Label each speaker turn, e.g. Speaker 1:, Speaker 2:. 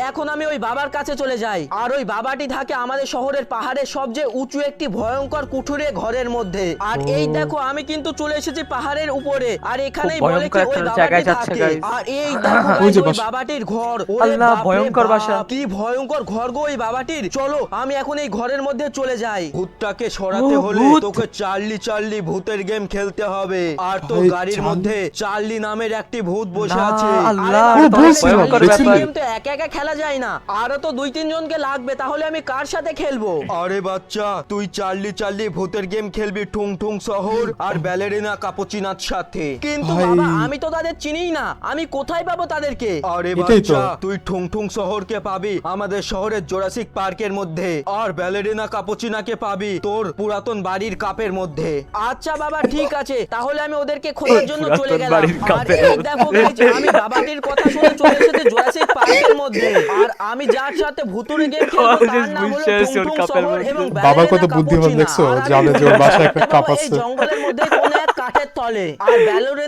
Speaker 1: এখন আমি ওই বাবার কাছে চলে যাই। আর ওই বাবাটি থাকে আমাদের শহরের পাহাড়ের সবচেয়ে উঁচু একটি ভয়ঙ্কর কুঠুরে ঘরের মধ্যে। আর এই দেখো আমি কিন্তু চলে এসেছি পাহাড়ের উপরে, আর এখানেই বলে কি ওই বাবাটি থাকে। আর এই দেখো গাইস ওই বাবাটির ঘর।
Speaker 2: আল্লাহ, ভয়ঙ্কর বাসা।
Speaker 1: কি ভয়ঙ্কর ঘর গো ওই বাবাটির। চলো আমি এখন এই ঘরের মধ্যে চলে যাই। ভূতটাকে সরাতে হলে তোকে চার্লি চার্লি ভূতের গেম খেলতে হবে। আর তো গাড়ির মধ্যে চার্লি নামের একটি ভূত বসে আছে।
Speaker 2: আল্লাহ,
Speaker 1: ভয়ঙ্কর গেম তো একা একা খেলা যায় না, আরো তো 2-3 জনকে লাগবে। তাহলে আমি কার সাথে খেলবো?
Speaker 3: আরে বাচ্চা, তুই চার্লি চার্লি ভূতের গেম খেলবি ঠুং ঠুং শহর আর ব্যালেরিনা কাপুচিনার সাথে।
Speaker 1: কিন্তু বাবা আমি তো তাদের চিনিই না, আমি কোথায় পাবো তাদেরকে?
Speaker 3: আরে বাচ্চা, তুই ঠুং ঠুং শহরকে পাবি আমাদের শহরের জোরাসিক পার্কের মধ্যে, আর ব্যালেরিনা কাপুচিনাকে পাবি তোর পুরাতন বাড়ির কাপের মধ্যে।
Speaker 1: আচ্ছা বাবা ঠিক আছে, তাহলে আমি ওদেরকে খোঁজার জন্য চলে গেলাম।
Speaker 2: বাড়ির
Speaker 1: আর
Speaker 2: কাপের
Speaker 1: এই দেখো guys, আমি বাবাটির কথা শুনে চলে এসেছি জুরাসিক পার্কের মধ্যে। আর আমি যার সাথে ভুতুড়ে গেম খেলবো তার নাম হলো টুং টুং শহর এবং
Speaker 4: বাবা কত বুদ্ধিমান দেখছো, জানে যে ওর বাসায় একটা কাপ আছে।
Speaker 1: জঙ্গলের মধ্যে কোন এক কাঠের তলে। আর